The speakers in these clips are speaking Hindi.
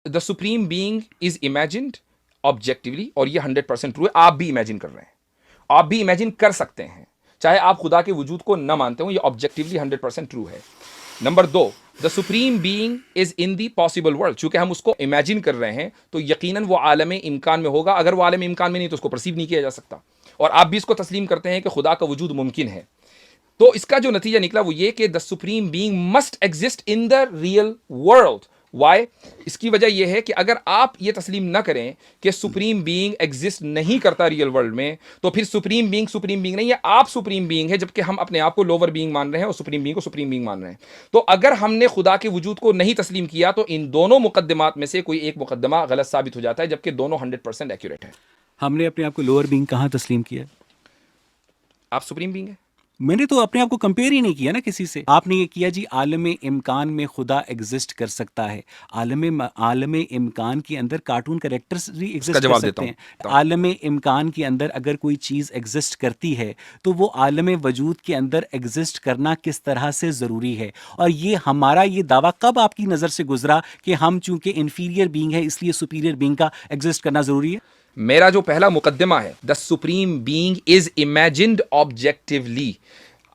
The supreme being is imagined objectively, और ये 100% ट्रू है। आप भी इमेजिन कर रहे हैं, आप भी इमेजिन कर सकते हैं, चाहे आप खुदा के वजूद को न मानते हो, ये ऑब्जेक्टिवली 100% ट्रू है। Number 2, the supreme being is in the possible world. चूंकि हम उसको इमेजिन कर रहे हैं तो यकीनन वो आलम इम्कान में होगा। अगर वो आलम इम्कान में नहीं तो उसको परसीव नहीं किया जा सकता। और आप भी इसको तस्लीम करते हैं कि खुदा का वजूद मुमकिन है। तो इसका जो नतीजा निकला वो ये कि the supreme being must exist in the real world. Why? इसकी वजह यह है कि अगर आप ये तस्लीम ना करें कि सुप्रीम बीइंग एग्जिस्ट नहीं करता रियल वर्ल्ड में, तो फिर सुप्रीम बीइंग नहीं है, आप सुप्रीम बीइंग है, जबकि हम अपने आप को लोअर बीइंग मान रहे हैं और सुप्रीम बीइंग को सुप्रीम बीइंग मान रहे हैं। तो अगर हमने खुदा के वजूद को नहीं तस्लीम किया तो इन दोनों मुकद्दमात में से कोई एक मुकद्दमा गलत साबित हो जाता है, जबकि दोनों 100% एक्यूरेट है। हमने अपने आप को लोअर बीइंग कहाँ तस्लीम किया? आप सुप्रीम बीइंग है। मैंने तो अपने आप को कंपेयर ही नहीं किया ना किसी से। आपने ये किया जी आलम इम्कान में खुदा एग्जिस्ट कर सकता है। आलम इम्कान के अंदर कार्टून कैरेक्टर्स भी एग्जिस्ट कर सकते हैं। आलम इम्कान के अंदर अगर कोई चीज़ एग्जिस्ट करती है तो वो आलम वजूद के अंदर एग्जिस्ट करना किस तरह से ज़रूरी है। और ये हमारा ये दावा कब आपकी नज़र से गुजरा कि हम चूंकि इन्फीरियर बीइंग है इसलिए सुपीरियर बीइंग का एग्जिस्ट करना ज़रूरी है? मेरा जो पहला मुकद्दमा है, the supreme being is imagined objectively.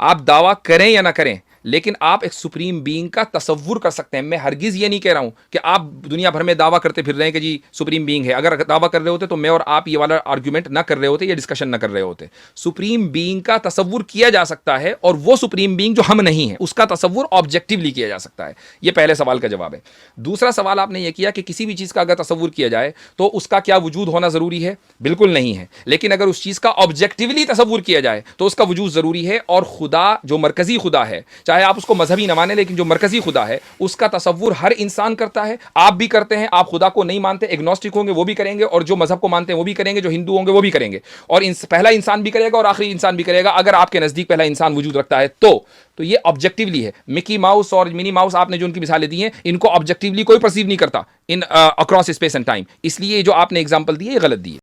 आप दावा करें या ना करें, लेकिन आप एक सुप्रीम बीइंग का तसव्वुर कर सकते हैं। मैं हरगिज़ ये नहीं कह रहा हूं कि आप दुनिया भर में दावा करते फिर रहे हैं कि जी सुप्रीम बीइंग है। अगर दावा कर रहे होते तो मैं और आप ये वाला आर्ग्यूमेंट ना कर रहे होते, ये डिस्कशन ना कर रहे होते। सुप्रीम बीइंग का तसव्वुर किया जा सकता है, और वो सुप्रीम बीइंग जो हम नहीं है उसका तसव्वुर ऑब्जेक्टिवली किया जा सकता है। ये पहले सवाल का जवाब है। दूसरा सवाल आपने ये किया कि किसी भी चीज़ का अगर तसव्वुर किया जाए तो उसका क्या वजूद होना ज़रूरी है? बिल्कुल नहीं है। लेकिन अगर उस चीज़ का ऑब्जेक्टिवली तसव्वुर किया जाए तो उसका वजूद ज़रूरी है। और खुदा जो मरकज़ी खुदा है, चाहे आप उसको मजहबी माने, लेकिन जो मरकजी खुदा है उसका तसव्वुर हर इंसान करता है। आप भी करते हैं। आप खुदा को नहीं मानते, एग्नोस्टिक होंगे, वो भी करेंगे, और जो मजहब को मानते हैं वो भी करेंगे, जो हिंदू होंगे वो भी करेंगे, और पहला इंसान भी करेगा और आखिरी इंसान भी करेगा। अगर आपके नजदीक पहला इंसान वजूद रखता है तो ये ऑब्जेक्टिवली है। मिकी माउस और मिनी माउस आपने जो उनकी मिसालें दी हैं, इनको ऑब्जेक्टिवली कोई परसीव नहीं करता इन अक्रॉस स्पेस एंड टाइम। इसलिए जो आपने एग्जांपल दी है ये गलत दी है।